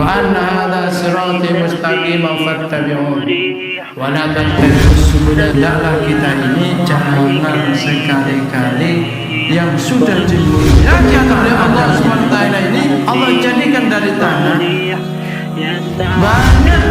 wa anna hadza sirati mustaqiman fattabi'un wa la tattabi'us subula. Hendaklah kita ini jangan sekali-kali yang sudah dimuliakan oleh Allah SWT ini Allah jadikan dari tanah banyak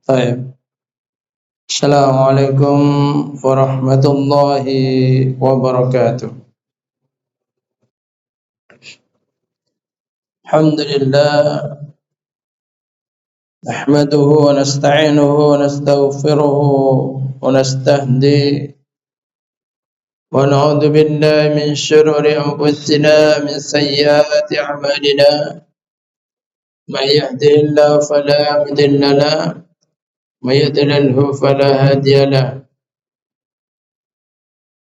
Baik. Assalamualaikum warahmatullahi wabarakatuh. Alhamdulillah nahmaduhu wa nasta'inuhu wa nastaghfiruhu wa nastahdi wa na'udzu billahi min shururi anfusina min sayyiati a'malina. Man yahdihillahu fala mudilla lahu ومن يضلله فلا هادي له.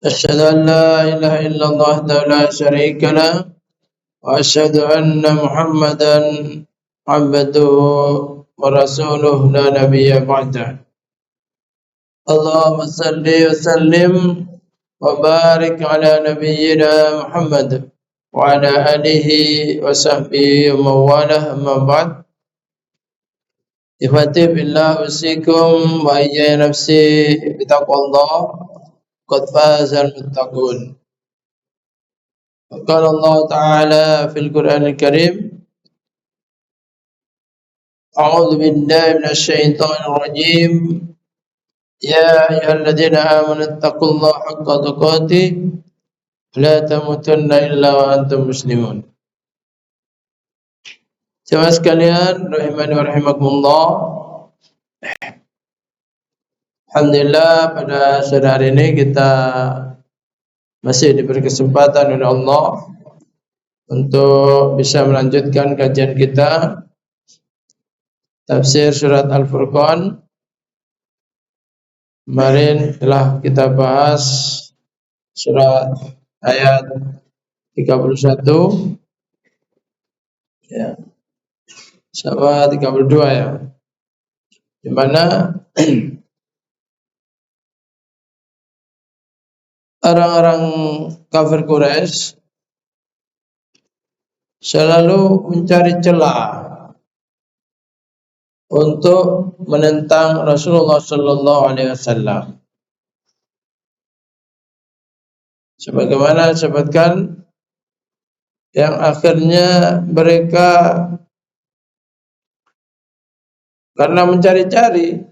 أشهد أن لا إله إلا الله وحده لا شريك له وأشهد أن محمدا عبده ورسوله لا نبي بعده. اللهم صل وسلم وبارك على نبينا محمد وعلى آله وصحبه ومن والاه. أما بعد. Ikhwati billah usikum wa iyya nafsi bitaqwallah qad fazal muttaqun. Qala Allah Ta'ala fil Qur'anil Karim A'udzu billahi minasy syaithanir rajim. Ya ayyuhalladzina amanu taqullaha haqqa tuqatih la tamutunna illa wa antum muslimun. Jemaah sekalian, rahimani wa rahimakumullah. Alhamdulillah pada sore hari ini kita masih diberi kesempatan oleh Allah untuk bisa melanjutkan kajian kita tafsir surat Al-Furqan. Kemarin telah kita bahas surat ayat 31 ya, sama 32 ya. Di mana orang-orang kafir Quraisy selalu mencari celah untuk menentang Rasulullah sallallahu alaihi wasallam. Sebagaimana disebutkan yang akhirnya mereka karena mencari-cari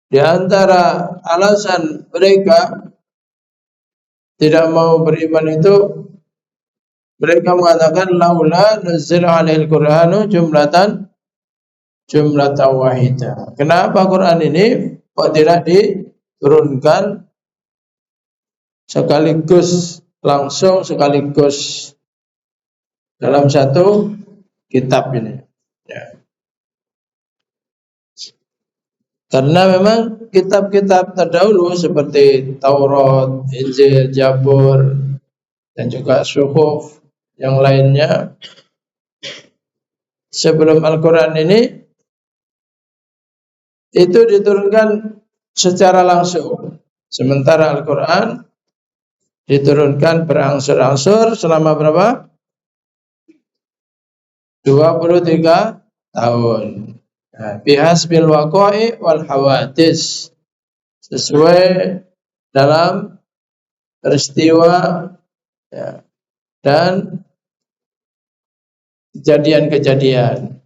di antara alasan mereka tidak mau beriman itu, mereka mengatakan laula nuzila alaihil qur'anu jumlatan wahidah. Kenapa Quran ini kok tidak diturunkan sekaligus dalam satu kitab ini ya. Karena memang kitab-kitab terdahulu seperti Taurat, Injil, Zabur dan juga Suhuf yang lainnya sebelum Al-Quran ini itu diturunkan secara langsung. Sementara Al-Quran diturunkan berangsur-angsur selama berapa? 23 tahun. Bihasbil waqa'i wal hawadis, sesuai dalam peristiwa ya, dan kejadian-kejadian.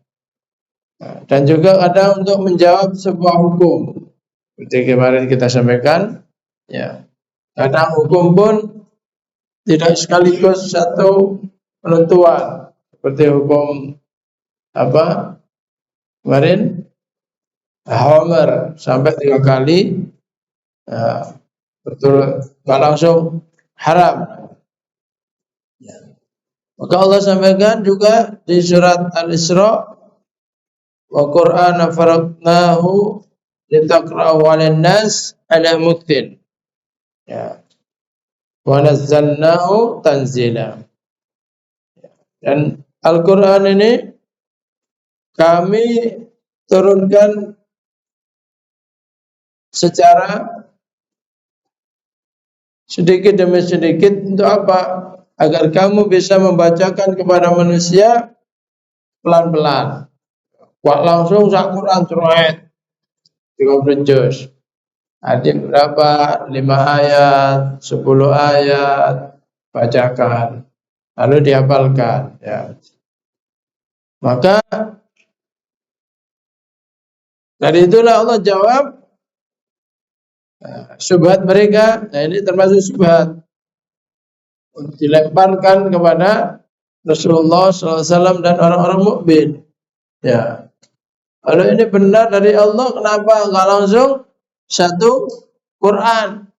Dan juga kadang untuk menjawab sebuah hukum. Seperti kemarin kita sampaikan, ya. Kadang hukum pun tidak sekaligus satu penentuan. Seperti hukum apa? Kemarin Homer sampai 3 kali betul nggak langsung haram. Maka Allah sampaikan juga di surat Al-Isra, wa Qur'ana faraqnahu litaqra'ahu 'alan nas 'ala muktin. Ya. Wa nazzalnahu tanzila. Dan Al-Qur'an ini kami turunkan secara sedikit demi sedikit untuk apa? Agar kamu bisa membacakan kepada manusia pelan-pelan. Wah langsung sak Quran surat 30 juz. Ada berapa? 5 ayat, 10 ayat, bacakan. Lalu dihafalkan ya. Maka dari itulah Allah jawab syubhat mereka. Nah ini termasuk syubhat dilemparkan kepada Rasulullah SAW dan orang-orang mukmin. Ya, kalau ini benar dari Allah, kenapa enggak langsung satu Quran?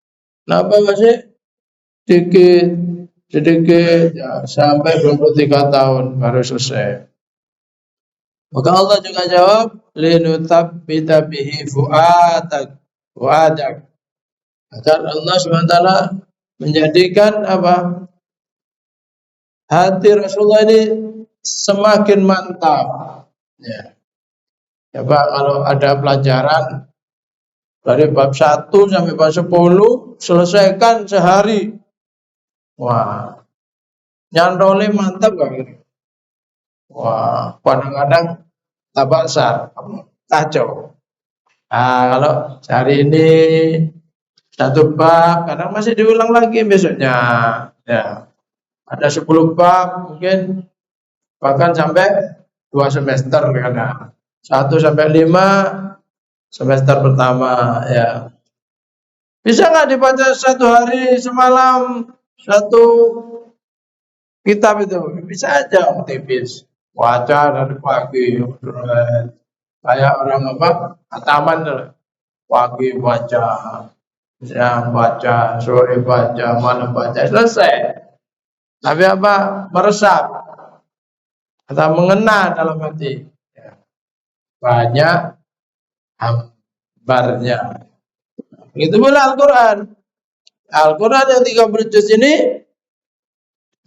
Kenapa masih sedikit ya, sampai 23 tahun baru selesai? Maka Allah juga jawab, linutsabita bihi fuadak. Agar Allah SWT menjadikan apa? Hati Rasulullah ini semakin mantap. Ya. Ya Pak, kalau ada pelajaran dari bab 1 sampai bab 10 selesaikan sehari. Wah, nyantolnya mantap gak? Wah, kadang-kadang tabasar, kacau. Nah, kalau hari ini satu bab, kadang masih diulang lagi besoknya. Ya, ada 10 bab, mungkin bahkan sampai 2 semester kadang. 1 sampai 5 semester pertama ya. Bisa nggak dibaca satu hari semalam satu kitab itu? Bisa aja, tipis. Baca dari pagi, kayak orang apa? Ataman tuh. Pagi baca, siang baca, sore baca, malam baca, selesai. Tapi apa? Meresap atau mengena dalam hati. Ya, banyak hambarnya. Begitu pula Al-Quran. Al-Quran yang 30 juz ini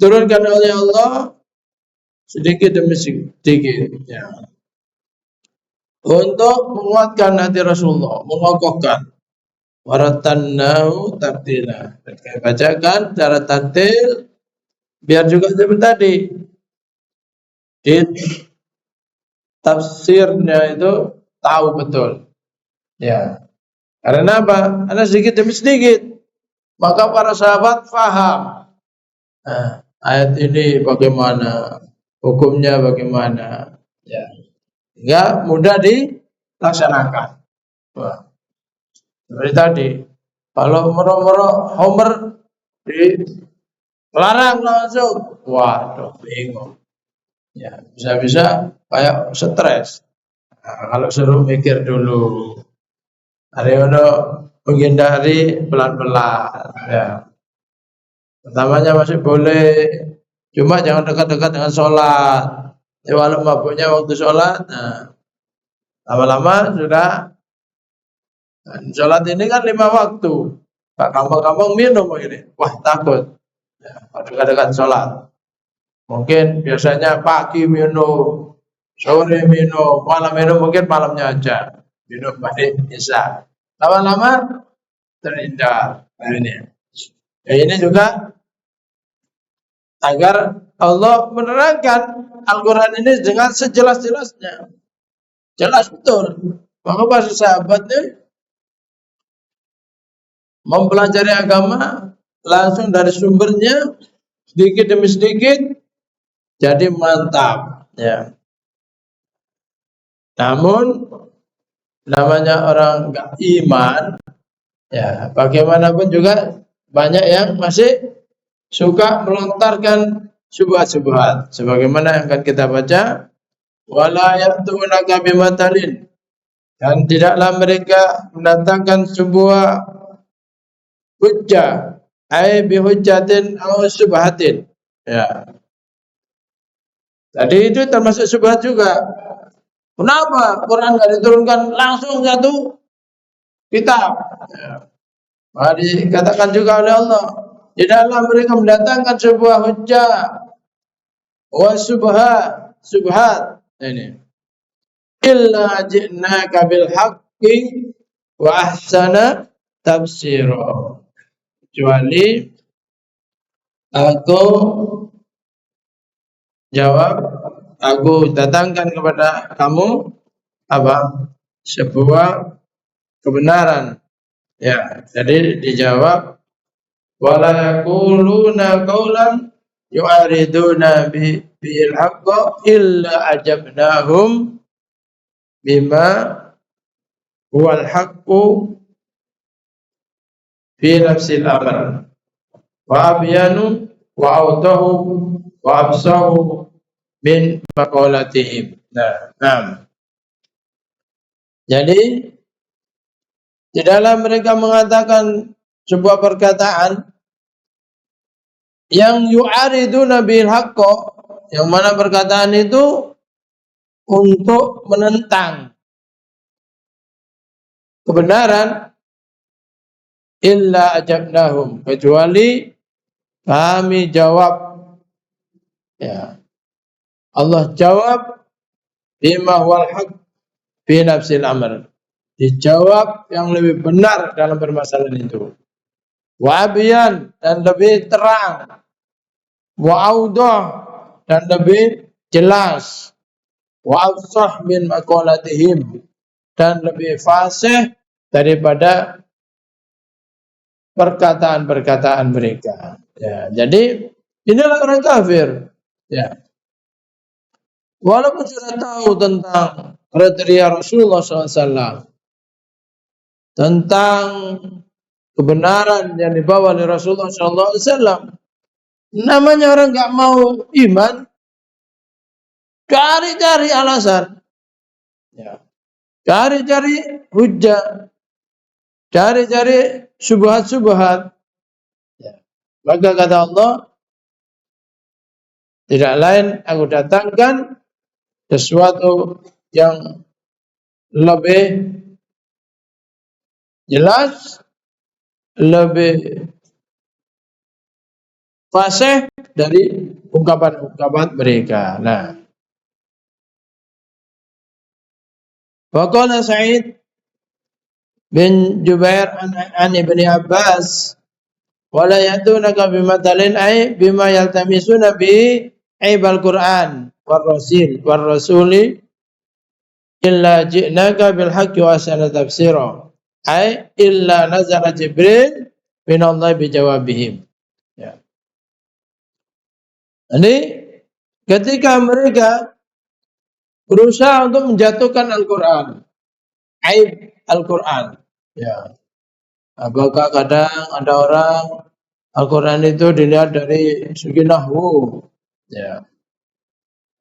turunkan oleh Allah sedikit demi sedikit. Ya. Untuk menguatkan hati Rasulullah, mengokohkan. Waratannahu tartila. Kita bacakan cara tartil biar juga seperti tadi. Di tafsirnya itu tahu betul. Ya. Karena apa? Karena sedikit demi sedikit. Maka para sahabat faham. Nah, ayat ini bagaimana? Hukumnya bagaimana? Ya. Sehingga mudah dilaksanakan. Wah. Seperti tadi, kalau moro-moro Homer dilarang langsung, waduh bingung. Ya, bisa-bisa kayak stres. Nah, kalau suruh mikir dulu, hari ini menghindari pelan-pelan. Ya, pertamanya masih boleh, cuma jangan dekat-dekat dengan sholat. Ya, walau mabuknya waktu sholat, nah, lama-lama sudah. Sholat ini kan 5 waktu. Pak kampung-kampung minum ini. Wah takut. Ya, dekat-dekat sholat. Mungkin biasanya pagi minum, sore minum, malam minum, mungkin malamnya aja. Minum balik isya. Lama-lama terhindar. Nah ini. Ya, ini juga agar Allah menerangkan Al-Quran ini dengan sejelas-jelasnya. Jelas betul. Maka para sahabatnya mempelajari agama langsung dari sumbernya sedikit demi sedikit jadi mantap ya. Namun namanya orang enggak iman ya, bagaimanapun juga banyak yang masih suka melontarkan syubhat-syubhat sebagaimana yang akan kita baca, wala ya'tunaka bimatalin, dan tidaklah mereka mendatangkan sebuah hujjah ai bi hujjatin aw subhatin. Ya. Tadi itu termasuk subhat juga. Kenapa Quran enggak diturunkan langsung satu kitab? Ya. Maka dikatakan juga oleh Allah, tidaklah mereka mendatangkan sebuah hujjah wa subhat ini illa ji'naka bil haqqi wa ahsana tafsira, kecuali aku datangkan kepada kamu apa? Sebuah kebenaran. Ya, jadi dijawab wala yaquluna qawlan yu'ariduna bil haqq illa ajabnahum bima huwal haqqu fi nafsil amr wa abyanu wa awdahu wa absahu min maqalatihim. Nah. Jadi tidaklah mereka mengatakan sebuah perkataan yang yu'ariduna bil haqq, yang mana perkataan itu untuk menentang kebenaran, illa ajabnahum, kecuali kami jawab. Ya. Allah jawab bima huwal haq fi nafsil amr. Dijawab yang lebih benar dalam permasalahan itu. Wa abyan, dan lebih terang. Wa audah, dan lebih jelas. Wa afsah min maqalatihim, dan lebih fasih daripada perkataan-perkataan mereka. Ya, jadi inilah orang kafir. Ya. Walaupun sudah tahu tentang kriteria Rasulullah SAW, tentang kebenaran yang dibawa oleh Rasulullah SAW, namanya orang nggak mau iman, Cari-cari alasan. Ya. Cari-cari hujah. Cari-cari syubhat-syubhat. Ya. Maka kata Allah, tidak lain aku datangkan sesuatu yang lebih jelas, lebih fasih dari ungkapan-ungkapan mereka. Nah, waqala Sa'id bin Jubair an Ibni Abbas wala yatunaka bimatalin ay bima yaltamisuna bi aibal Qur'an war rasuli illa ji'naka bil haqqi wa ahsana tafsira ay illa nazara Jibril min Allah bi jawabihim. Ya. Ini ketika mereka berusaha untuk menjatuhkan Al-Qur'an, aib Al-Qur'an. Ya. Apakah kadang ada orang Al-Quran itu dilihat dari segi nahwu. Ya.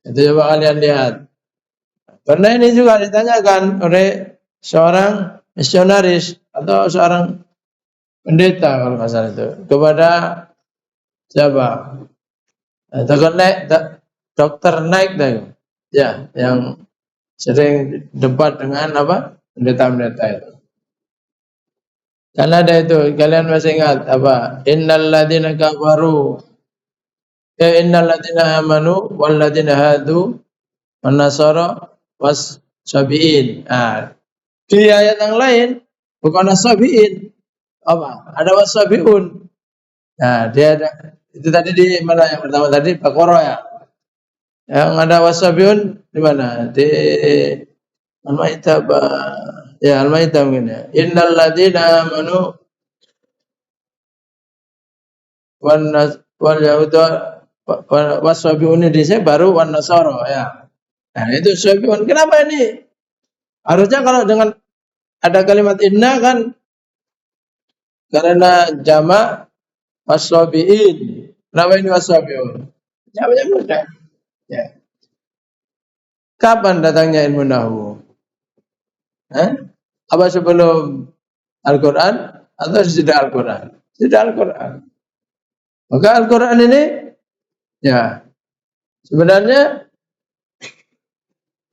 Itu coba kalian lihat. Karena ini juga ditanyakan oleh seorang misionaris atau seorang pendeta kalau nggak salah itu kepada siapa? Dokter Naik ya, yang sering debat dengan apa? Pendeta-pendeta itu. Karena ada itu, kalian masih ingat apa? Innal ladzina kafaru innal ladzina amanu wal ladzina hadu wan nasara was sabiin. Di ayat yang lain bukan as-sabiin. Apa? Ada was-sabiun. Nah, dia ada itu tadi di mana yang pertama tadi Baqarah ya. Yang ada was-sabiun di mana? Di Al-Maidah. Ya, Al-Maidah mungkin ya. Innal ladzina amanu wal yahuda wasabiun di sini baru wan nasara ya. Nah, itu sabiun. Kenapa ini? Harusnya kalau dengan ada kalimat inna kan karena jamak wasabiin. Kenapa ini wasabiun? Jawabnya mudah. Ya. Kapan datangnya ilmu nahwu? Apa sebelum Al-Quran atau sesudah Al-Quran? Sesudah Al-Quran. Maka Al-Quran ini ya sebenarnya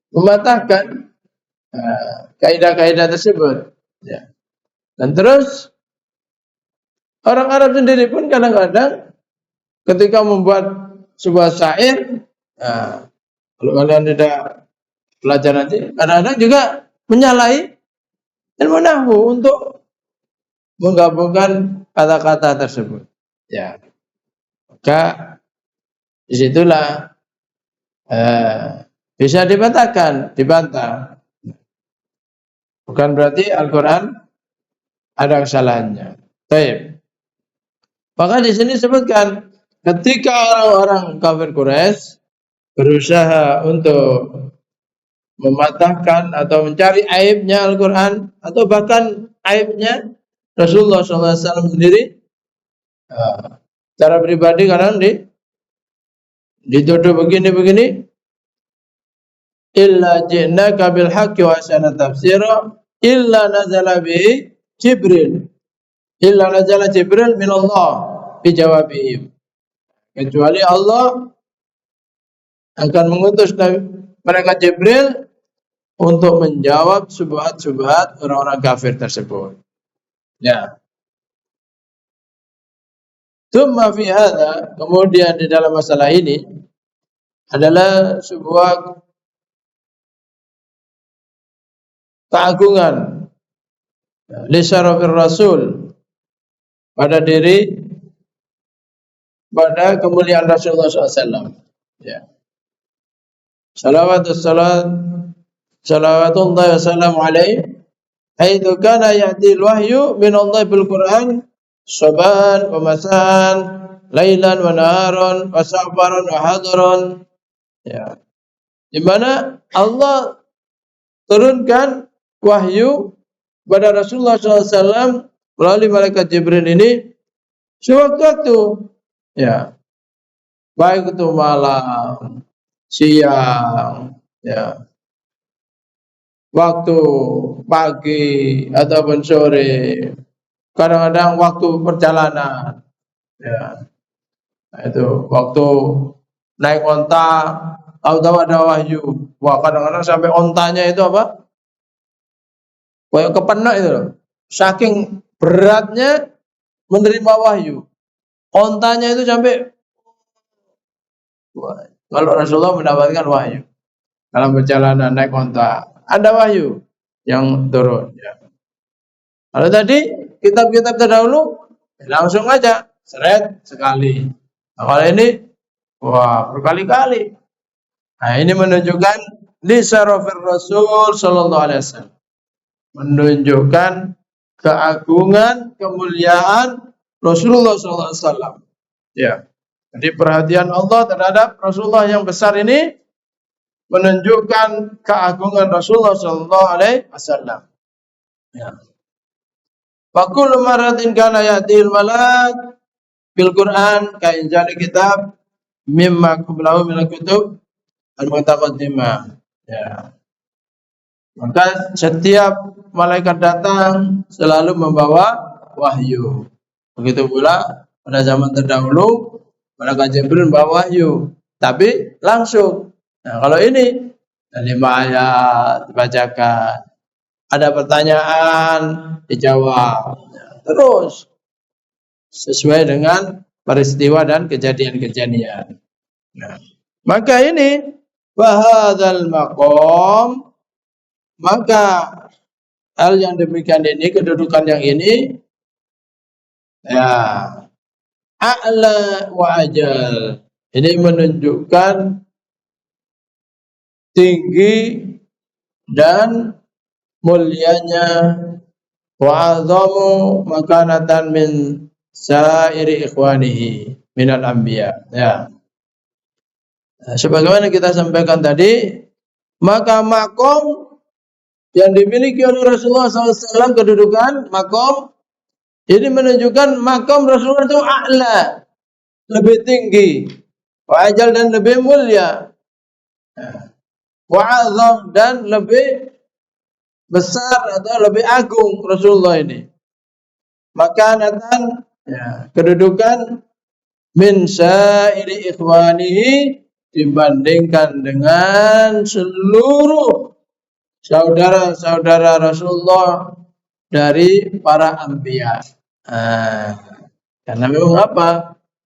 mematahkan kaidah-kaidah tersebut. Ya. Dan terus orang Arab sendiri pun kadang-kadang ketika membuat sebuah syair, kalau kalian tidak belajar nanti, kadang-kadang juga menyalahi ilmu nahwu untuk menggabungkan kata-kata tersebut. Ya. Maka disitulah bisa dibantah. Bukan berarti Al-Quran ada kesalahannya. Baik. Maka di sini disebutkan ketika orang-orang kafir Quraisy berusaha untuk mematahkan atau mencari aibnya Al-Quran atau bahkan aibnya Rasulullah SAW sendiri, secara pribadi kadang dituduh begini illa ji'naka bil haqqi wa ahsana tafsira illa nazala bihi Jibril min Allah bi jawabihim. Kecuali Allah akan mengutus mereka Jibril untuk menjawab syubhat-syubhat orang-orang kafir tersebut. Ya. Tsumma fi hadza, kemudian di dalam masalah ini adalah sebuah keagungan li syarafir Rasul pada kemuliaan Rasulullah SAW. Ya. Salawatullah wassalamu alaihi haitsu kana ya'ti al-wahyu min Allah bil Qur'an saban wa masan lailan wa naharan wa safaran wa hadaran. Ya. Di mana Allah turunkan wahyu pada Rasulullah SAW melalui malaikat Jibril ini sewaktu-waktu, ya, baik itu malam, siang, ya, waktu pagi ataupun sore, kadang-kadang waktu perjalanan, ya, nah, itu waktu naik onta, tahu-tahu ada wahyu. Wah, kadang-kadang sampai ontanya itu apa? Kayak kepenak itu loh. Saking beratnya menerima wahyu. Ontanya itu sampai, wah, kalau Rasulullah mendapatkan wahyu dalam perjalanan naik onta, ada wahyu yang turun. Ya. Kalau tadi kitab-kitab terdahulu langsung aja seret sekali. Nah, kalau ini, wah, berkali-kali. Nah, ini menunjukkan lisarofir Rasul Sallallahu Alaihi Wasallam, menunjukkan keagungan, kemuliaan Rasulullah Sallallahu Alaihi Wasallam. Ya, jadi perhatian Allah terhadap Rasulullah yang besar ini menunjukkan keagungan Rasulullah Sallallahu Alaihi Wasallam. Ya. Wa kullu maratin kana yatil malak bil Quran ka injali kitab mimma qablahu min kutub al-mutaqaddimah. Ya. Maka setiap malaikat datang selalu membawa wahyu. Begitu pula pada zaman terdahulu malaikat Jibril membawa wahyu, tapi langsung. Nah, kalau ini 5 ayat dibacakan, ada pertanyaan dijawab, terus sesuai dengan peristiwa dan kejadian-kejadian. Nah, maka ini bahadzal maqam, maka hal yang demikian ini, kedudukan yang ini, ya, a'la wa ajal, ini menunjukkan tinggi dan mulianya, wa azamu makanatan min sairi ikhwanihi minal anbiya. Ya. Nah, sebagaimana kita sampaikan tadi, maka makom yang dimiliki oleh Rasulullah SAW, kedudukan makom ini menunjukkan makom Rasulullah itu a'la, lebih tinggi, wa ajal dan lebih mulia, wa azam dan lebih besar atau lebih agung Rasulullah ini. Makanatan, ya, kedudukan min sa'iri ikhwanihi, dibandingkan dengan seluruh saudara-saudara Rasulullah dari para anbiya. Karena memang apa?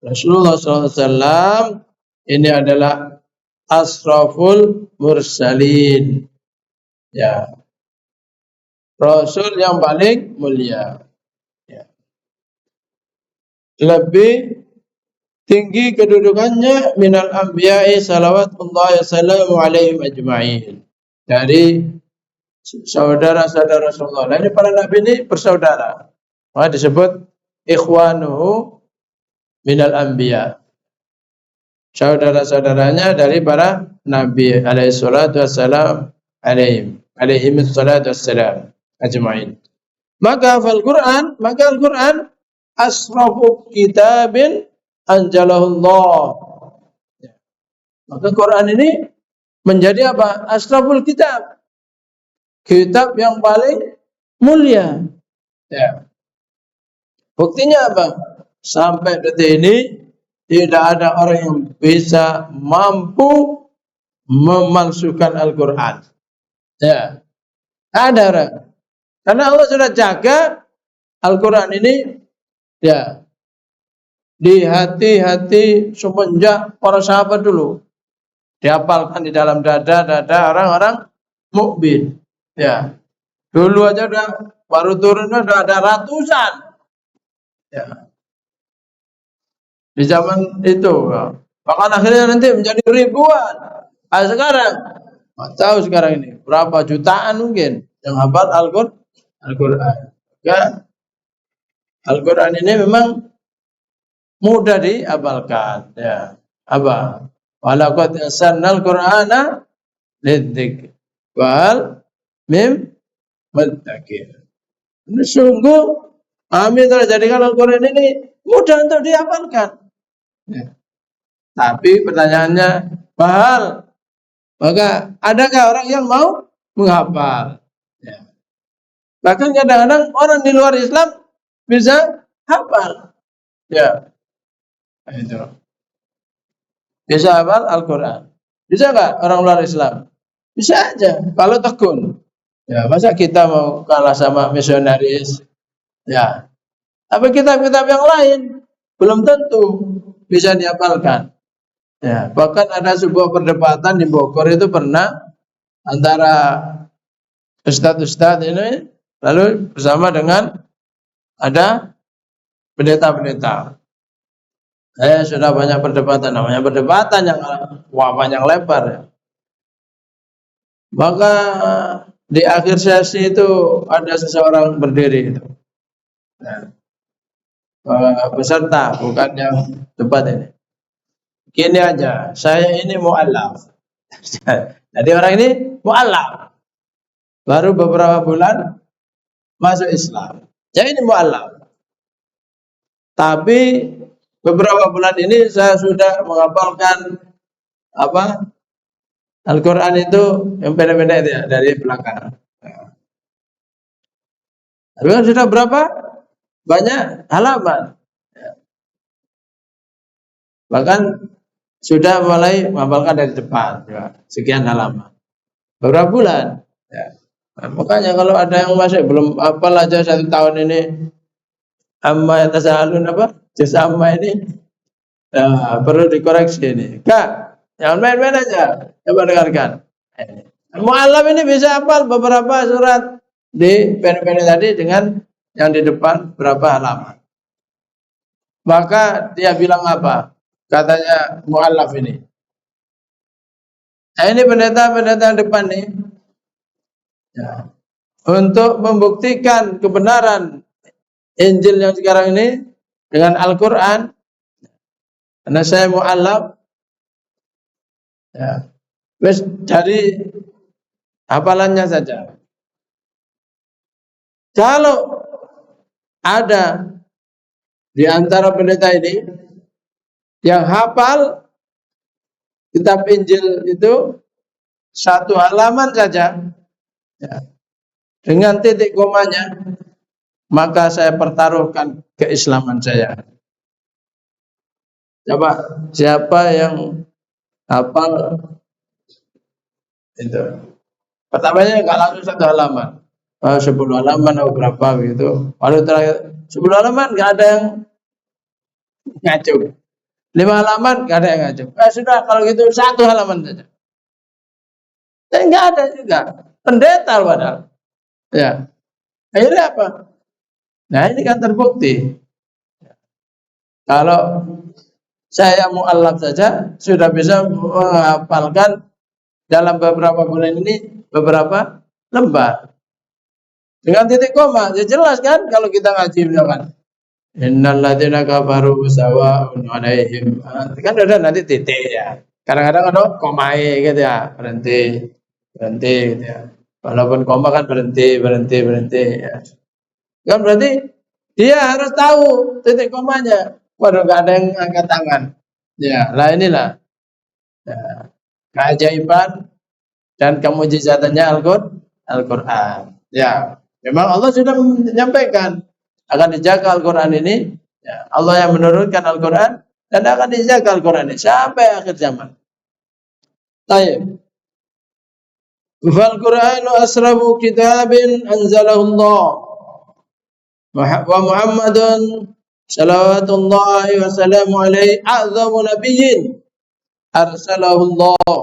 Rasulullah SAW ini adalah asraful mursalin. Ya. Rasul yang paling mulia. Ya. Lebih tinggi kedudukannya minal anbiya'i salawatullahi wassalamu alaihim ajma'in, dari saudara-saudara Rasulullah. Nah, ini para nabi ini bersaudara. Maka disebut ikhwanuhu minal anbiya. Saudara-saudaranya dari para nabi alaihi salatu wassalam alaihim salatu wassalam ajma'in. Maka Al-Quran asrafu kitabin anjalahullah. Maka Quran ini menjadi apa? Asraful kitab. Kitab yang paling mulia. Ya. Buktinya apa? Sampai detik ini tidak ada orang yang bisa mampu memalsukan Al-Quran. Ya. Ada orang. Karena Allah sudah jaga Al-Quran ini, ya, di hati-hati semenjak para sahabat dulu. Dihafalkan di dalam dada orang-orang mukmin. Ya. Dulu aja udah baru turunnya udah ada ratusan. Ya. Di zaman itu, ya. Bahkan akhirnya nanti menjadi ribuan. Nah, sekarang, tahu sekarang ini berapa jutaan mungkin yang hafal Al-Quran. Ya. Al-Quran ini memang mudah dihafalkan. Ya. Apa? Walaqad yassarnal Qur'ana lidzikr wal mim mudzakir. Ini sungguh kami telah jadikan Al-Quran ini mudah untuk dihafalkan. Ya. Tapi pertanyaannya, mahal Maka adakah orang yang mau menghafal? Ya. Bahkan kadang-kadang orang di luar Islam bisa hafal. Ya, itu. Bisa hafal Al-Quran. Bisa nggak orang luar Islam? Bisa aja, kalau tekun. Ya, masa kita mau kalah sama misionaris? Ya, tapi kitab-kitab yang lain belum tentu bisa dihafalkan. Ya, bahkan ada sebuah perdebatan di Bogor itu pernah antara ustadz-ustadz ini lalu bersama dengan ada pendeta-pendeta. Sudah banyak perdebatan, namanya perdebatan yang panjang lebar ya. Maka di akhir sesi itu ada seseorang berdiri itu. Nah, peserta bukan yang debat ini. Gini aja, saya ini mu'allaf. Jadi orang ini mu'allaf. Baru beberapa bulan masuk Islam. Ya ini mu'allaf. Tapi beberapa bulan ini saya sudah menghafalkan Al-Quran itu yang pendek-pendek ya, dari belakang. Tapi kan sudah berapa? Banyak halaman. Bahkan sudah mulai menghafalkan dari depan. Ya, sekian halaman. Beberapa bulan. Ya. Nah, makanya kalau ada yang masih belum hafal aja 1 tahun ini, amma yatasaalun juz amma ini perlu dikoreksi ini. Kak, jangan main-main aja. Coba dengarkan. Mu'alaf ini bisa hafal beberapa surat di pendek-pendek tadi dengan yang di depan berapa halaman. Maka dia bilang apa? Katanya mu'alaf ini. Ini pendeta-pendeta yang depan nih. Ya. Untuk membuktikan kebenaran Injil yang sekarang ini dengan Al-Quran, karena saya mu'alaf, ya, wis dari hafalannya saja. Kalau ada di antara pendeta ini yang hafal kitab Injil itu 1 halaman saja, ya, dengan titik komanya, maka saya pertaruhkan keislaman saya. Coba siapa yang hafal itu? Pertamanya nggak langsung 1 halaman, 10 halaman atau berapa gitu. Lalu terakhir 10 halaman nggak ada yang ngaco, 5 halaman nggak ada yang ngaco. Sudah kalau gitu 1 halaman saja. Dan nggak ada juga pendeta padahal. Ya, akhirnya apa? Nah ini kan terbukti. Kalau saya mu'alaf saja sudah bisa menghafalkan dalam beberapa bulan ini beberapa lembar dengan titik koma. Ya jelas kan kalau kita ngaji misalkan innal ladzina kafaru sawa'un 'alaihim, kan ada nanti titik ya. Kadang-kadang ada komae gitu ya, berhenti gitu ya. Walaupun koma kan berhenti ya. Kan berarti dia harus tahu titik komanya. Waduh, nggak ada yang angkat tangan. Ya, lah inilah ya, keajaiban dan kemujizatannya Al-Quran. Ya, memang Allah sudah menyampaikan akan dijaga Al-Quran ini. Ya, Allah yang menurunkan Al-Quran dan akan dijaga Al-Quran ini sampai akhir zaman. Baik. Fal Qur'anu asrafu kitabin anzalahu Allah. Wa Muhammadun salawatullahi wa salamu alaihi a'zamu nabiyyin arsalahu Allah.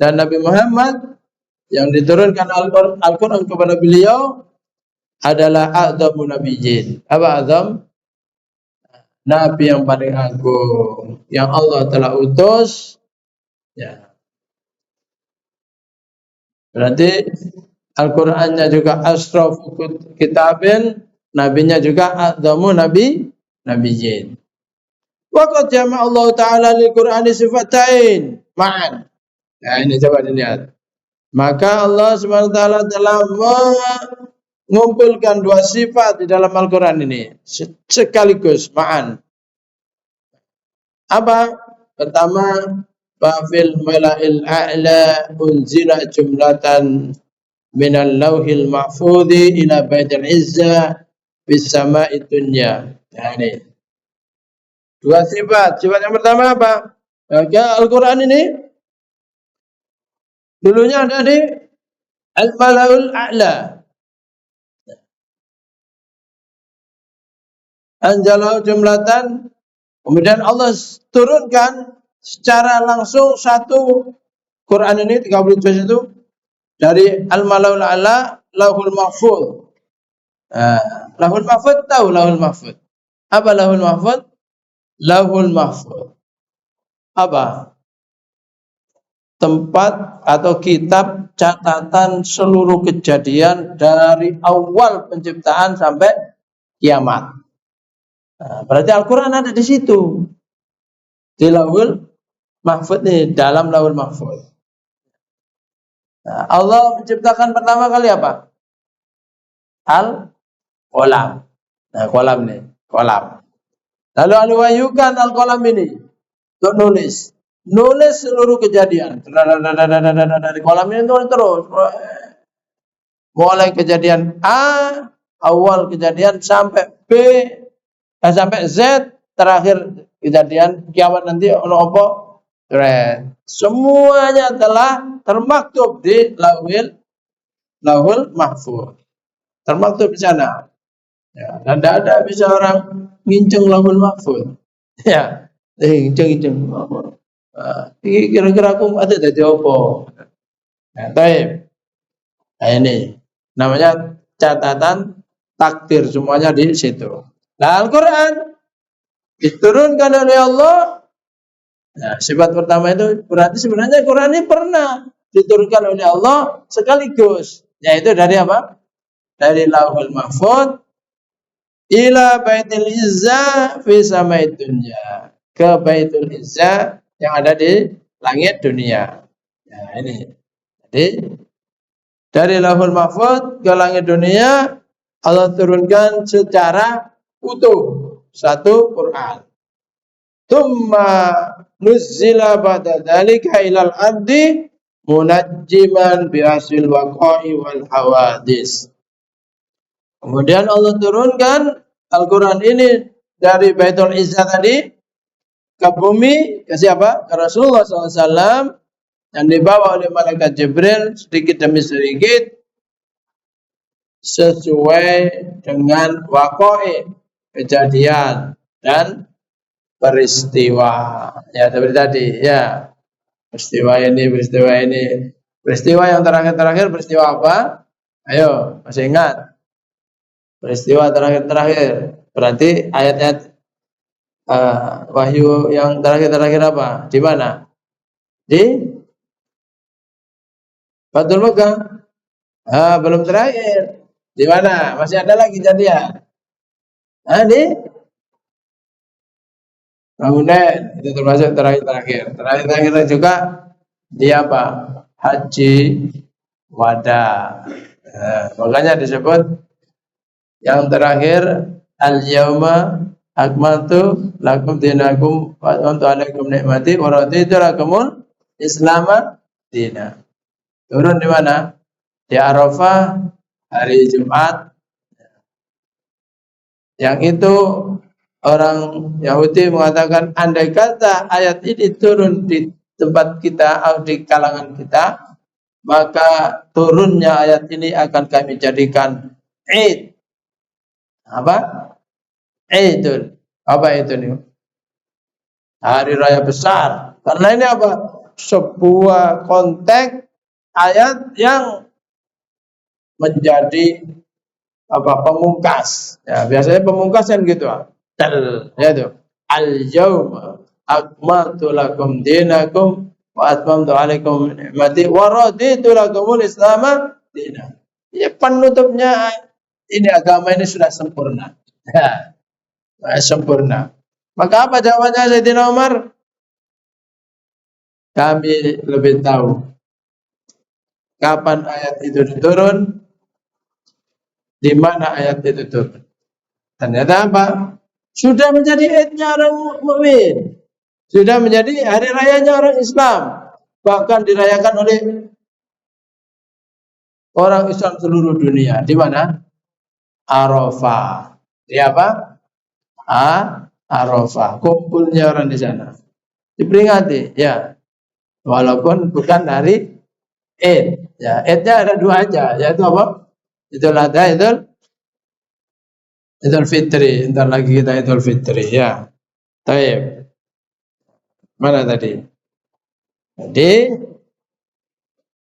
Dan Nabi Muhammad yang diturunkan Al-Quran kepada beliau adalah a'zamu nabiyyin. Apa azam? Nabi yang paling agung yang Allah telah utus. Ya. Berarti Al-Qur'annya juga asrafu kitabin, nabinya juga a'zamu nabiyyin. Waqad jama'a Allah Ta'ala lil Qur'ani sifatain ma'an. Nah ini coba dilihat. Maka Allah SWT telah mengumpulkan 2 sifat di dalam Al-Quran ini sekaligus ma'an. Apa? Pertama, fil mala'il a'la unzila jumlatan minal lauhil mahfudhi ila baitil izzah bis sama'i dunya. Nah, ini dua sifat. Sifat yang pertama apa? Maka Al-Quran ini dulunya ada di al-mala'ul a'la. Anjalau jumlatan, kemudian Allah turunkan secara langsung satu Quran ini 30 juz itu dari al-mala'ul a'la lauhul mahfuz. Lauhul mahfuz, tahu lauhul mahfuz? Apa lauhul mahfuz? Lauhul mahfuz apa? Tempat atau kitab catatan seluruh kejadian dari awal penciptaan sampai kiamat. Berarti Al-Quran ada di situ, di lauhul mahfuz nih, dalam lauhul mahfuz. Allah menciptakan pertama kali apa? Al-Qalam. Nah, qalam nih, qalam. Lalu Allah wahyukan al-qalam ini untuk nulis seluruh kejadian. Dari qalam ini terus mulai kejadian A, awal kejadian sampai B, sampai Z, terakhir kejadian kiamat nanti ono apa? Semuanya telah termaktub di lauhul mahfuz. Termaktub di sana. Ya, dan tidak ada bisa orang nginceng lauhul mahfuz. Ya, nginceng. Kira-kira aku ada dari apa? Nah, nah, ini namanya catatan takdir, semuanya di situ. Nah, Al-Quran diturunkan oleh Allah. Nah, sifat pertama itu berarti sebenarnya Quran ini pernah diturunkan oleh Allah sekaligus. Yaitu dari apa? Dari lauhul mahfuz ila baitul izzah fi samai dunya, ke baitul izzah yang ada di langit dunia. Nah, ini. Jadi dari lauhul mahfuz ke langit dunia Allah turunkan secara utuh satu Quran. Tsumma nuzzila ba'da dzalika ilal ardi munajjiman bi asil waqa'i wal hawadis. Kemudian Allah turunkan Al-Quran ini dari Baitul Izzah tadi ke bumi, ke siapa? Ke Rasulullah SAW, yang dibawa oleh malaikat Jibril sedikit demi sedikit sesuai dengan waqa'i, kejadian dan peristiwa. Ya, seperti tadi, ya. Peristiwa ini. Peristiwa yang terakhir peristiwa apa? Ayo, masih ingat? Peristiwa terakhir. Berarti ayat-ayat wahyu yang terakhir apa? Di mana? Di Fathul Makkah. Belum terakhir. Di mana? Masih ada lagi jadian. Di Ramadan, itu termasuk terakhir. Terakhir juga di apa? Haji wada. Makanya disebut yang terakhir al-yauma akmaltu lakum dinakum wa atmamtu alaikum nikmati wa raditu lakumul islama dina. Turun di mana? Di Arafah hari Jumat. Yang itu orang Yahudi mengatakan andai kata ayat ini turun di tempat kita atau di kalangan kita, maka turunnya ayat ini akan kami jadikan Id. Apa? Idul. Apa itu nih? Hari raya besar. Karena ini apa? Sebuah konteks ayat yang menjadi apa? Pemungkas. Ya, biasanya pemungkas kan gitu. Ya itu. Al-yauma akmaltu lakum dinakum wa atmamtu alaikum ni'mati wa raditu lakumul islama dina. Ya, penutupnya ini agama ini sudah sempurna. Ya, sempurna. Maka apa jawabannya Sayyidina Umar? Kami lebih tahu kapan ayat itu turun, di mana ayat itu turun. Ternyata apa? Sudah menjadi idnya orang mukmin. Sudah menjadi hari rayanya orang Islam. Bahkan dirayakan oleh orang Islam seluruh dunia. Di mana? Arafah. Di apa? Arafah. Kumpulnya orang di sana. Diperingati, ya. Walaupun bukan hari Id. Ya, Idnya ada dua aja, yaitu apa? Idul Adha, Idul Fitri. Ntar lagi kita Idul Fitri, ya. Taib. Mana tadi? Jadi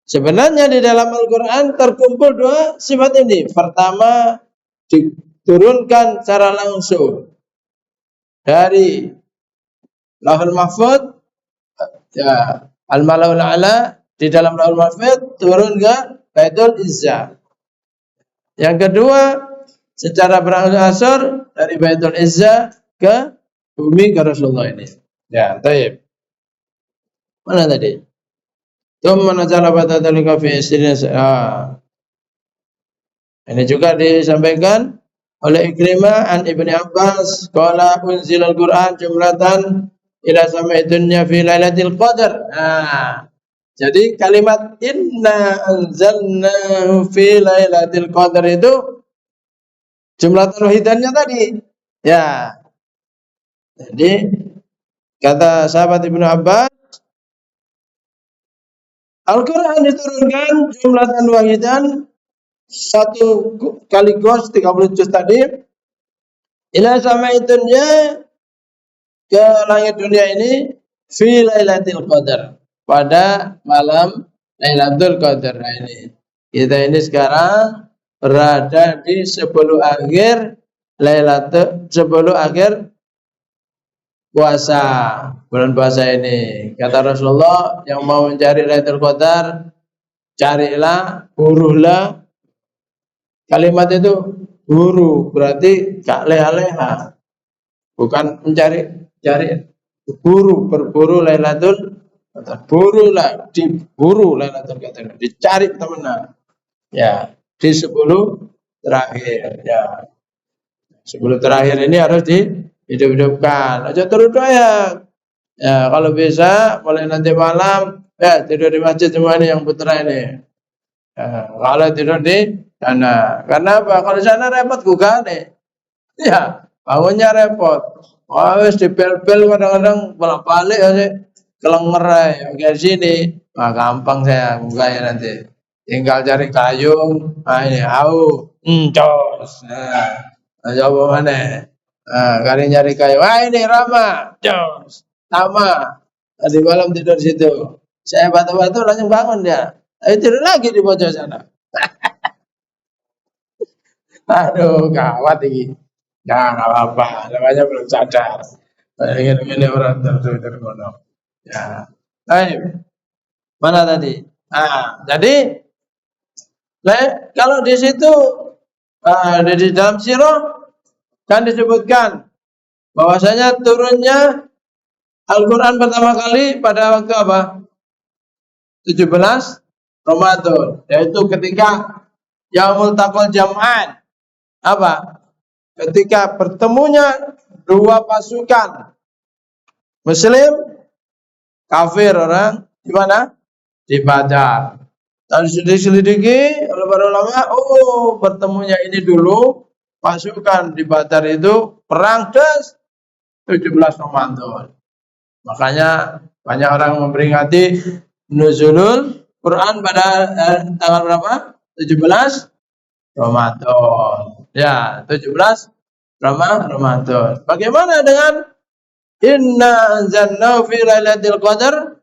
sebenarnya di dalam Al-Quran terkumpul dua sifat ini. Pertama, diturunkan secara langsung dari Lauhul Mahfuz, ya, Al-Mala'ul A'la, di dalam Lauhul Mahfuz turun ke Baitul Izzah. Yang kedua, secara berangsur dari Baitul Izzah ke bumi ke Rasulullah ini. Ya, taib. Mana tadi? Tsumma nazala fatadalika fi isrin. Ini juga disampaikan oleh Ikrimah an Ibni Abbas qala unzilal Qur'an jumlatan ila samai dunya fi lailatul qadar. Jadi kalimat inna anzalnahu fi lailatul qadar itu jumlah tauhidannya tadi. Ya. Jadi kata sahabat Ibnu Abbas, Al-Quran diturunkan jumlatan wahidan satu sekaligus 30 juz tadi ila samai dunya ke langit dunia ini fi lailatul qadar pada malam Lailatul Qadar. Nah, ini kita ini sekarang berada di 10 akhir Lailatul 10 akhir puasa, bulan puasa ini. Kata Rasulullah, yang mau mencari Lailatul Qadar carilah, buruhlah. Kalimat itu buru berarti gak leha-leha. Bukan cari buru, berburu Lailatul Qadar. Burulah, diburu Lailatul Qadar. Dicari temenan. Ya, di 10 terakhir. Ya. 10 terakhir ini harus dihidup-hidupkan. Aja terus doa. Ya, kalau bisa mulai nanti malam ya tidur di masjid semua ini yang putra ini. Ya, kalau tidur di sana. Karena apa? Kalau di sana repot gugane. Ya, bangunnya repot. Wis dipel-pel kadang-kadang bolak-balik aja kelenger aja kayak sini. Wah, gampang saya bukanya nanti. Tinggal cari kayu. Nah, ini cos. Nah, coba mana? Nah, kali nyari kayu. Wah, ini Rama. Cos. Sama. Tadi malam tidur situ. Saya batu-batu langsung bangun dia. Tapi tidur lagi di pojok sana. Aduh, gawat ini. Ya, nggak apa-apa. Namanya belum sadar. Ini orang tergono. Ya. Baik. Mana tadi? Nah, jadi kalau di situ di dalam sirah kan disebutkan bahwasanya turunnya Al-Quran pertama kali pada waktu apa? 17 Ramadan, yaitu ketika Yaumul Taqal Jam'an. Apa? Ketika bertemunya dua pasukan Muslim kafir orang di mana? Di Badar. Lalu diselidiki oleh para ulama, bertemunya ini dulu pasukan di Badar itu perang 17 Ramadan. Makanya banyak orang memperingati nuzulul Quran pada tanggal berapa? 17 Ramadan. Ya, 17 Ramadan. Bagaimana dengan inna anzalnahu fi lailatul qadar?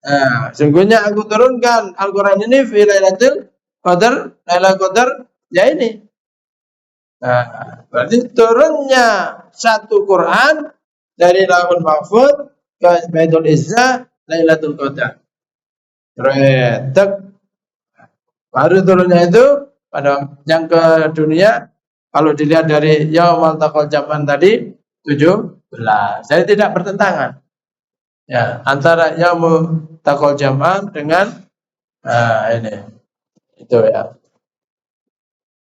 Nah, sungguhnya aku turunkan Al-Quran ini fi lailatul qadar, Lailatul Qadar, ya ini. Nah, berarti turunnya satu Quran dari Lauhul Mahfuz ke Baitul Izzah Lailatul Qadar. Retek. Baru turunnya itu pada yang ke dunia, kalau dilihat dari Yaumul Taqal Jam'an tadi 17. Jadi tidak bertentangan. Ya, antara Yaumul Taqal Jam'an dengan ini. Itu ya.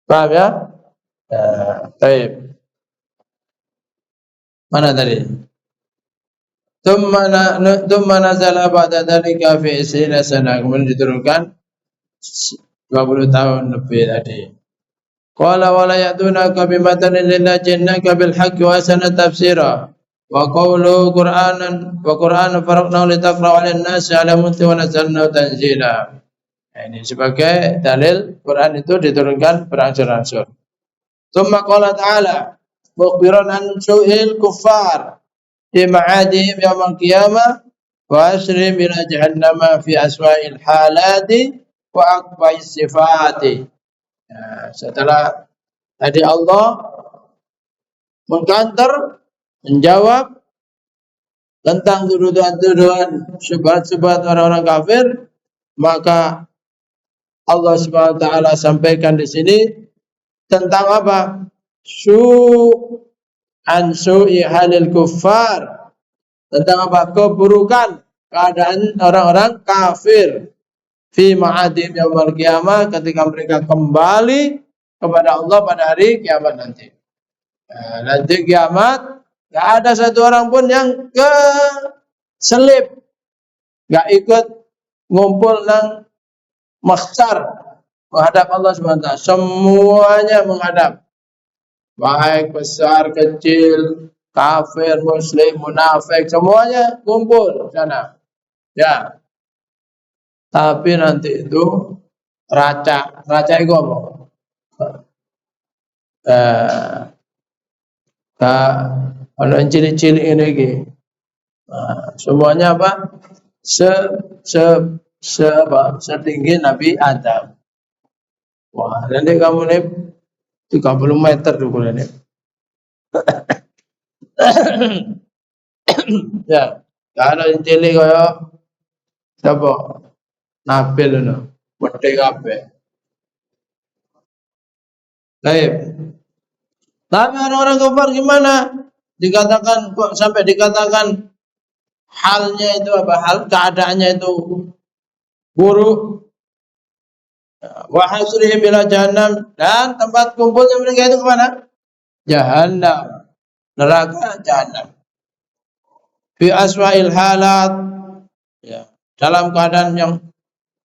Paham ya? Baik. Mana tadi? Thumma nazala ba'da dzalika fi isrina sana, kemudian diturunkan 20 tahun lebih tadi. Qala wa la ya'tunaka bimatanin illa jinnaka bil haqqi wa ahsana tafsira. Wa qawlu Qur'anan wa Qur'anan faraqnahu litaqra'u 'alan nasi 'ala mukthi wa nazzalnahu tanzila. Nah, ini sebagai dalil Quran itu diturunkan berangsur-angsur. Tsumma qala ta'ala mukhbiran an su'il kuffar fi ma'adihim yaumil qiyamah wa asrihim ila jahannama fi aswa'il halati wa aqba'is sifati. Nah, setelah tadi Allah mengkanter menjawab tentang tuduhan-tuduhan syubhat-syubhat orang-orang kafir, maka Allah Subhanahu wa taala sampaikan di sini tentang apa? Su'i halil kuffar. Tentang apa? Keburukan keadaan orang-orang kafir. Fi ma'adim yaumil qiyamah, ketika mereka kembali kepada Allah pada hari kiamat nanti. Nah, nanti kiamat gak ada satu orang pun yang keselip, gak ikut ngumpul nang mahsyar menghadap Allah SWT. Semuanya menghadap, baik besar kecil, kafir, muslim, munafik, semuanya kumpul sana. Ya. Tapi nanti itu raca itu apa? Kalau cilik-cilik ini iki. Semuanya apa? Setinggi Nabi Adam. Wah, nanti kamu nih 30 meter dulu ini. Ya, kalau yang cilik kaya siapa? Nabil itu, gede kabeh. Baik. Tapi orang-orang kafir gimana? Dikatakan kok sampai dikatakan halnya itu apa? Hal keadaannya itu buruk. Wa hasrihim ila jahannam, dan tempat kumpulnya mereka itu kemana? Jahannam, neraka jahannam. Fi aswa'il halat, ya, dalam keadaan yang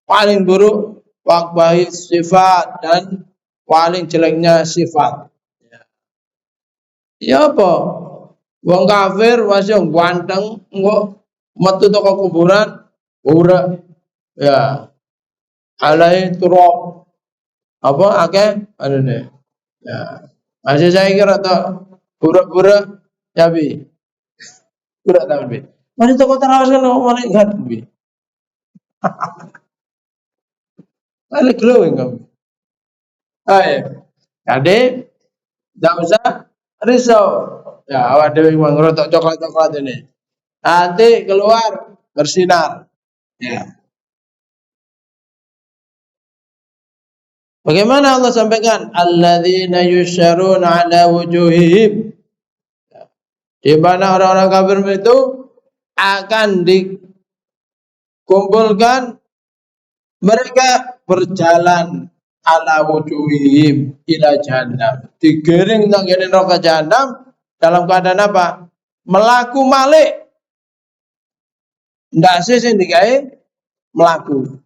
paling buruk, waqbahi sifat, dan paling jeleknya sifat. Ya apa? Wong kafir masih ganteng, kok metu toko kuburan ora, ya. Alai turab apa akeh anune. Ya. Masih saya kira tak pura-pura ya bi. Pura tak bi. Mari toko terawih kan mari enggak bi. Ada glowing kamu. Ayo. Jadi enggak usah risau. Ya, awak dewe ngerotok coklat-coklat ini. Nanti keluar bersinar. Ya. Bagaimana Allah sampaikan? Alladzina yusyaruna ala wujuhihim. Di mana orang-orang kafir itu akan dikumpulkan, mereka berjalan ala wujuhihim ila jahannam. Digiring nang ngene neraka jahannam dalam keadaan apa? Melaku malik. Ndak sing digawe melaku.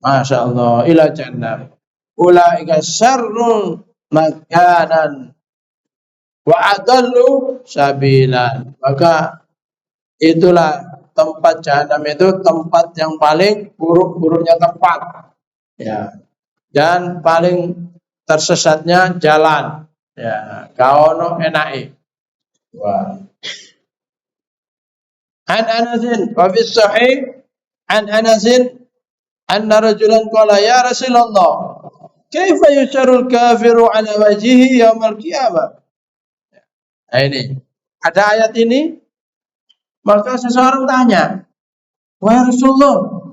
Masya Allah, ila jahannam. Ulaika syarrun makanan wa adallu sabilan. Maka itulah tempat jahanam, itu tempat yang paling buruk-buruknya tempat, ya, dan paling tersesatnya jalan, ya, kaono enake. Wah. An Anasin wa fi sahih an Anasin anna rajulan qala ya Rasulullah kaifa yusyarul kafiru ala wajhihi yaumil qiyamah. Nah, ini ada ayat ini, maka seseorang tanya, wahai Rasulullah,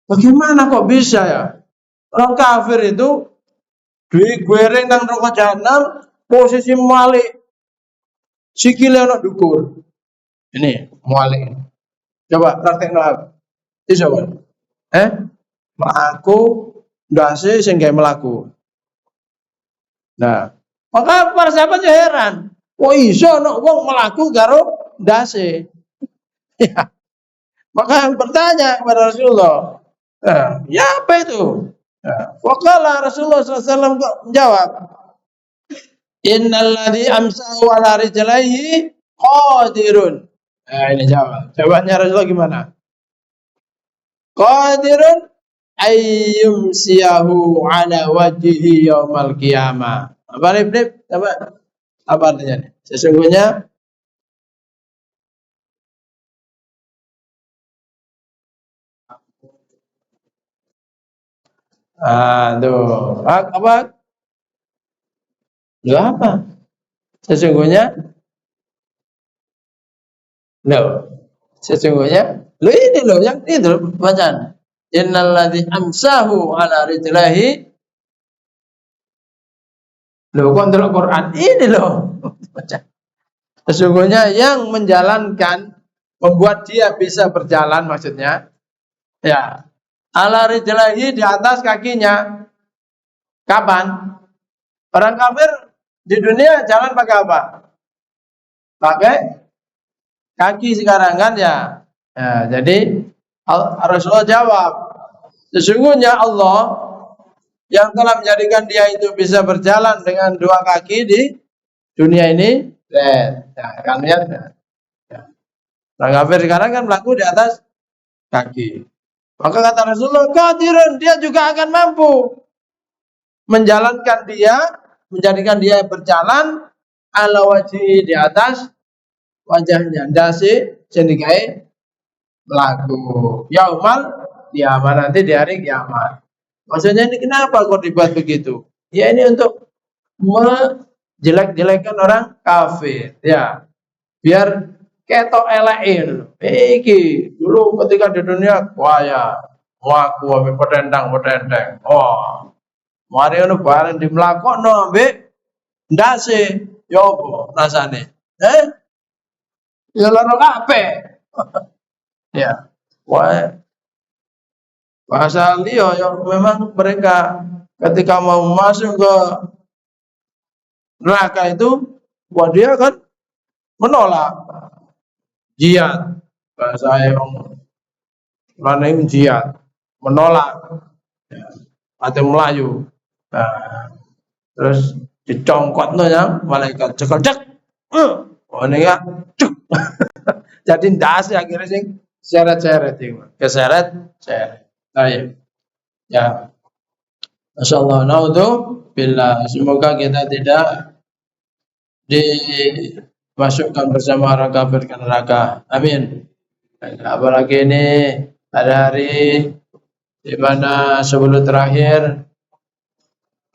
bagaimana kok bisa ya orang kafir itu digoreng nang neraka jahanam posisi malik, sikile ono dukur. Ini malik. Coba praktek nolak. Bisa kan? Melaku ndase sing gawe melaku. Nah, maka para sahabatnya heran, kok iso ana wong melaku karo ndase? Maka bertanya kepada Rasulullah, ya apa itu? Waqala Rasulullah SAW kok menjawab, innalladzi amsahu ala rijlaihi qadirun. Nah, ini jawabannya Rasulullah gimana? Qadirun ayyumsiyahu ala wajhihi yaumal qiyamah. Apa nih? Apa artinya nih? Sesungguhnya tuh. Apa? Lu apa? Sesungguhnya lo. Sesungguhnya lo ini lo yang itu bacaan. Innalladzi amsahu ala rijlahi. Lo kontrol Quran ini lo. Baca. Sesungguhnya yang menjalankan, membuat dia bisa berjalan maksudnya, ya, ala rijlahi di atas kakinya. Kapan? Orang kafir di dunia jalan pakai apa? Pakai kaki sekarang kan ya. Jadi Rasulullah jawab, sesungguhnya Allah yang telah menjadikan dia itu bisa berjalan dengan dua kaki di dunia ini. Nah, kan lihat. Orang kafir sekarang kan berlaku di atas kaki. Maka kata Rasulullah, qadirun, dia juga akan mampu menjalankan dia, menjadikan dia berjalan ala wajhi, di atas wajahnya. Dasi sendikai melaku yaumal kiamat, nanti di hari kiamat. Maksudnya ini kenapa kok dibuat begitu? Ya ini untuk menjelek-jelekkan orang kafir, ya. Biar ketok elein. Iki dulu ketika di dunia kaya, ngaku ambek petendang. Oh, mari ngono bareng di mlakokno ambek ndase, yo apa rasane? Ya lara kabeh. Ya. Wah, bahasa liya ya memang mereka ketika mau masuk ke neraka itu, wah dia kan menolak jihad. Bahasa yang lain jihad, menolak, ya, atau Melayu. Nah, terus dicongkotno ya malaikat cekal-cek. Oh ini ya, cuk. Jadi ndas akhirnya sing seret-seret itu. Keseret-seret. Baik. Ya. Masyaallah. Naudzubillah. Semoga kita tidak dimasukkan bersama orang kafir ke neraka. Amin. Apalagi ini ada hari di mana sebelum terakhir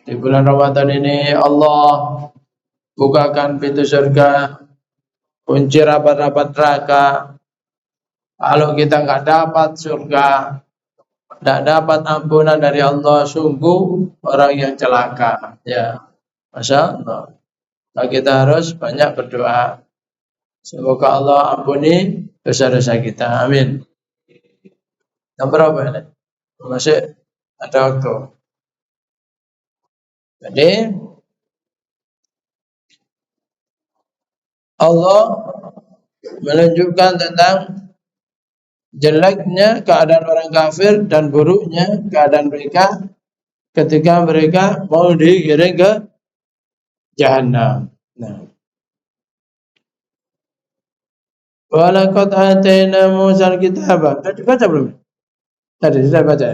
di bulan Ramadan ini Allah bukakan pintu surga, kunci rapat-rapat neraka. Kalau kita nggak dapat surga, tidak dapat ampunan dari Allah, sungguh orang yang celaka. Ya, Masya Allah. Nah, kita harus banyak berdoa. Semoga Allah ampuni dosa-dosa kita. Amin. Yang berapa ini? Masih ada waktu. Jadi Allah menunjukkan tentang jeleknya keadaan orang kafir dan buruknya keadaan mereka ketika mereka mau digiring ke jahanam. Nah, walaqad atayna Musa al-kitaba. Tadi baca belum? Tadi sudah baca.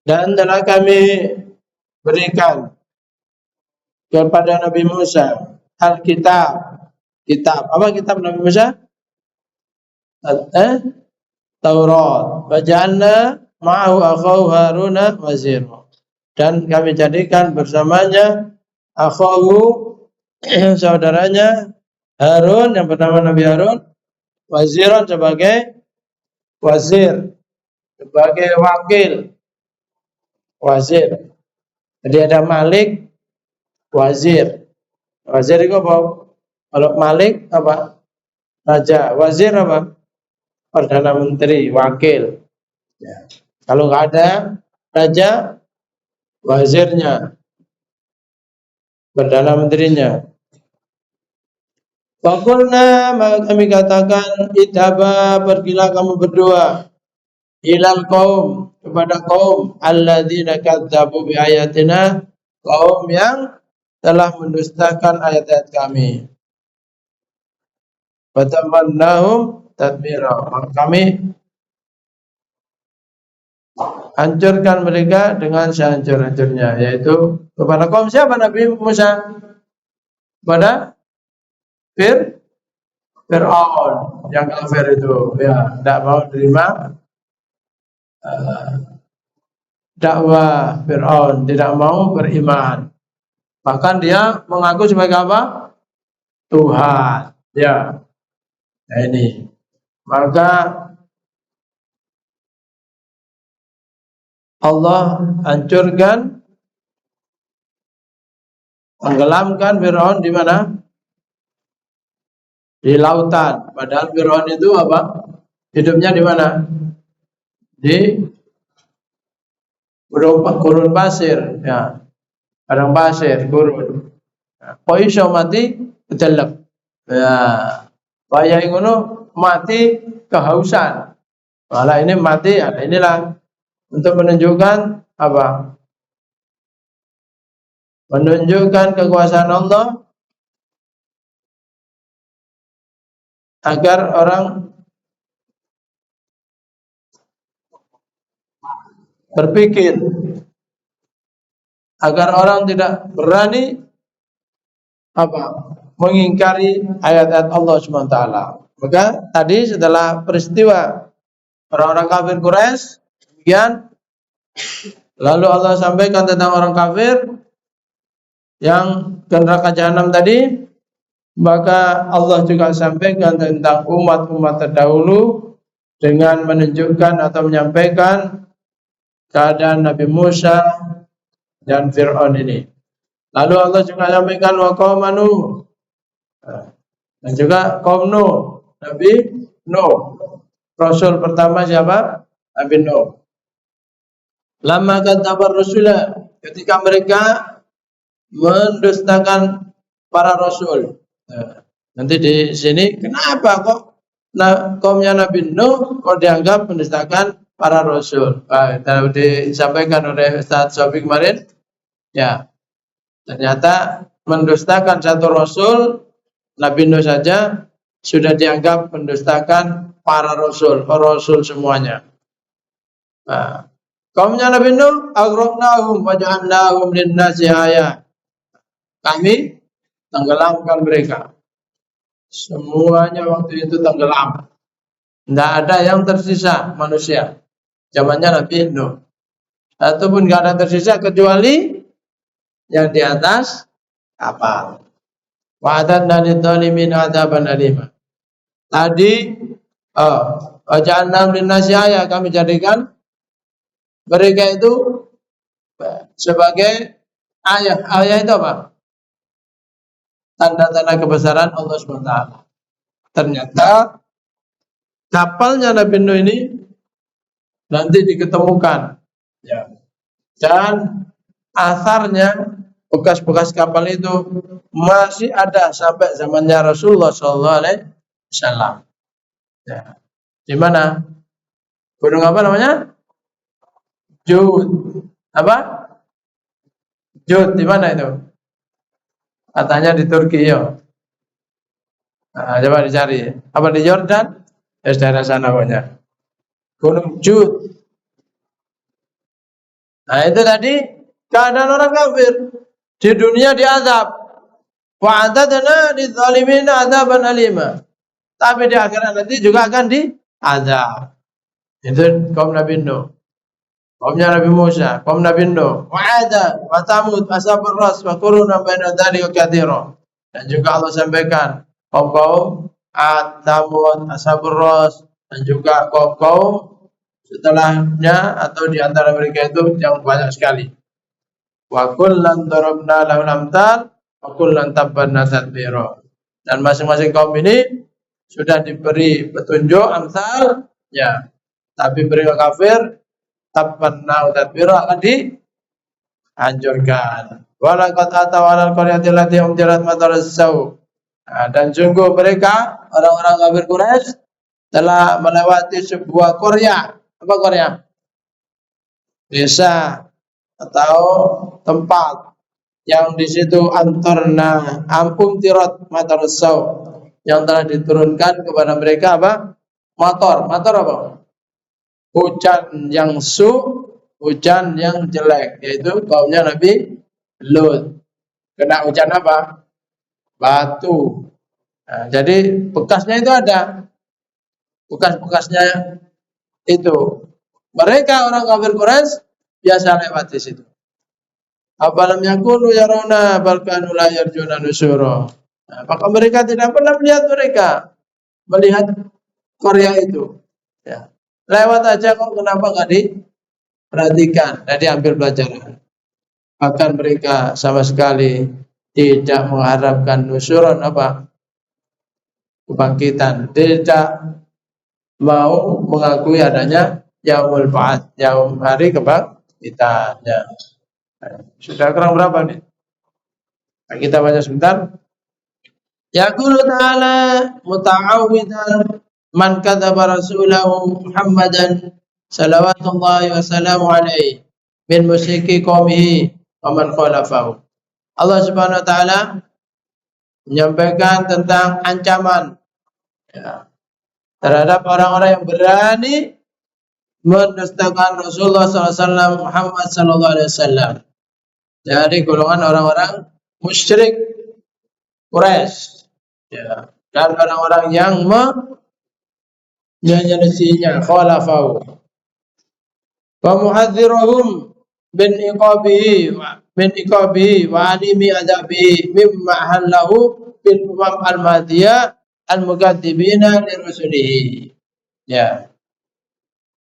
Dan telah kami berikan kepada Nabi Musa Alkitab. Kitab. Apa kitab Nabi Musa? Taurat. Waja'alna ma'ahu akhahu Haruna wazira. Dan kami jadikan bersamanya akhahu, saudaranya Harun, yang bernama Nabi Harun, waziran sebagai wazir, sebagai wakil. Wazir. Jadi ada Malik, wazir. Wazir itu apa? Kalau Malik apa? Raja. Wazir apa? Perdana Menteri, wakil. Ya. Kalau nggak ada raja, wazirnya, perdana menterinya. Fakulna, maka kami katakan, idhaba, pergilah kamu berdua, ilal kaum, kepada kaum alladzina kadzabu bi ayatina, kaum yang telah mendustakan ayat-ayat kami. Fatamannahum tadbira, maka kami hancurkan mereka dengan sehancur-hancurnya, yaitu kepada kaum siapa Nabi Musa? Kepada Fir'aun yang kafir itu, ya, tidak mau terima dakwah Fir'aun, tidak mau beriman. Bahkan dia mengaku sebagai apa? Tuhan. Ya, nah ini. Maka Allah hancurkan, tenggelamkan Fir'aun di mana? Di lautan. Padahal Fir'aun itu apa? Hidupnya di mana? Di gurun pasir, ya. Padang pasir, gurun. Kok iso mati kecelek. Ya. Bahaya ngono mati kehausan. Malah ini mati, ya inilah untuk menunjukkan apa? Menunjukkan kekuasaan Allah agar orang berpikir, agar orang tidak berani apa? Mengingkari ayat-ayat Allah SWT. Maka tadi setelah peristiwa orang-orang kafir Quraisy, kemudian lalu Allah sampaikan tentang orang kafir yang ke neraka jahanam tadi, maka Allah juga sampaikan tentang umat-umat terdahulu dengan menunjukkan atau menyampaikan keadaan Nabi Musa dan Fir'aun ini. Lalu Allah juga sampaikan wa qaum Nuh, dan juga kaum Nuh, Nabi Nuh. Rasul pertama siapa? Nabi Nuh. Lama kadzabar rasulah, ketika mereka mendustakan para rasul. Nah, nanti di sini kenapa kok kaumnya Nabi Nuh kok dianggap mendustakan para rasul? Disampaikan oleh Ustaz Sofi kemarin. Ya, ternyata mendustakan satu rasul, Nabi Nuh saja sudah dianggap mendustakan para rasul, semuanya. Nah, kaumnya Nabi Nuh, aghraqnahum wa ja'alnahum lin-nasi ayah. Kami tenggelamkan mereka. Semuanya waktu itu tenggelam. Tidak ada yang tersisa manusia. Zamannya Nabi Nuh. Ataupun tidak ada tersisa kecuali yang di atas kapal. Wa'adadna lidh-dhalimin 'adzaban alima. Tadi waja'alnahum lin-nasi ayah, kami jadikan mereka itu sebagai ayah. Ayah itu apa? Tanda-tanda kebesaran Allah SWT. Ternyata kapalnya Nabi Nuh ini nanti diketemukan, ya. Dan asarnya, bekas-bekas kapal itu masih ada sampai zamannya Rasulullah SAW. Ya. Di mana? Gunung apa namanya? Jud. Apa? Jud, di mana itu? Katanya di Turki, ya. Nah, coba dicari. Apa di Yordan? Ya, daerah sana pokoknya. Gunung Jud. Nah, itu tadi keadaan orang kafir. Di dunia diazab. Wa'adadna lidh-dhalimin 'adzaban alima. Tapi di akhirat nanti juga akan diazab. Itu kaum Nabi Nuh. Kaumnya Nabi Musa, kaum Nabi Nuh, wa'ada, wa Thamud, ashabur ras, wa quruna baina dzalika katsira. Dan juga Allah sampaikan kaum-kaum Ad, Thamud, ashabur ras, dan juga kaum-kaum setelahnya atau di antara mereka itu yang banyak sekali. Wa kullan darabna lahul amsal, wa kullan tabbarna tadbira. Dan masing-masing kaum ini sudah diberi petunjuk amsal, ya. Tapi mereka kafir, tabbarna tadbira, akan dihancurkan. Walaqad ataw 'alal qaryati allati umtirat mataras sau. Dan sungguh mereka orang-orang kafir Quraisy telah melewati sebuah qarya. Apa qarya? Desa atau tempat yang di situ antarna tirat matarasau, yang telah diturunkan kepada mereka apa? Mator apa? Hujan yang hujan yang jelek, yaitu kaumnya Nabi Lut. Kena hujan apa? Batu. Nah, jadi bekasnya itu ada. Bekas-bekasnya itu. Mereka orang kafir Quraisy biasa lewat di situ. Apalam yakunu yarawna bal kanu la yarjuna nusura. Nah, maka mereka tidak pernah melihat Korea itu. Ya. Lewat aja kok, kenapa nggak diperhatikan dan diambil pelajaran. Bahkan mereka sama sekali tidak mengharapkan nusuron apa? Kebangkitan. Tidak mau mengakui adanya yaumul ba'ats, yaum hari kebangkitan. Ya. Sudah kurang berapa nih? Nah, kita baca sebentar. Yaqulu ta'ala muta'awwidan man kadzaba rasulahu Muhammadan salawatullahi wa salamu alaihi min musyriki qaumihi wa man khalafahu. Allah Subhanahu wa taala menyampaikan tentang ancaman, ya, terhadap orang-orang yang berani mendustakan Rasulullah SAW, Muhammad SAW, dari golongan orang-orang musyrik Quraisy, ya, dan orang-orang yang menyelisihinya, khalafahu, wa muhadzirahum min iqabihi wa alimi adabihi mimma halahu bil umam al-madiyah al-mukadzibina li rusulihi. Ya.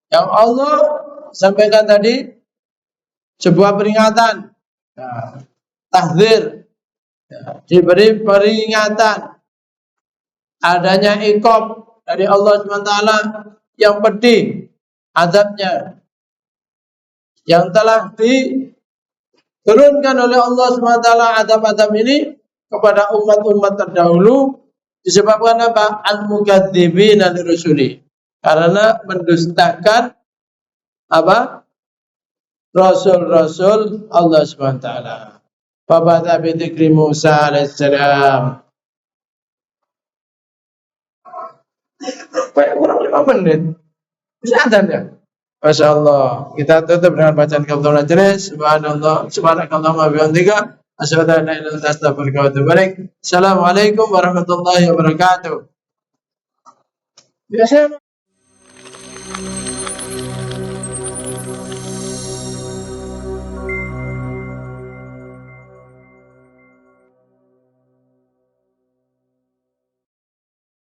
Yang Allah sampaikan tadi sebuah peringatan, ya, tahdzir, ya, diberi peringatan adanya iqab dari Allah SWT yang pedih azabnya, yang telah diturunkan oleh Allah SWT azab-azab ini kepada umat-umat terdahulu disebabkan apa? Al-mukadzibina li rusuli, karena mendustakan apa? Rasul-rasul Allah SWT. Fabada bi dzikri Musa alaihissalam. Kurang 5 menit. Bisa adzan ya? Masya Allah. Kita tutup dengan bacaan kafatul majlis. Subhanallah. Subhanakallahumma bihamdika asyhadu an la ilaha illa anta astaghfiruka wa atubu ilaik. Assalamualaikum warahmatullahi wabarakatuh. Biasa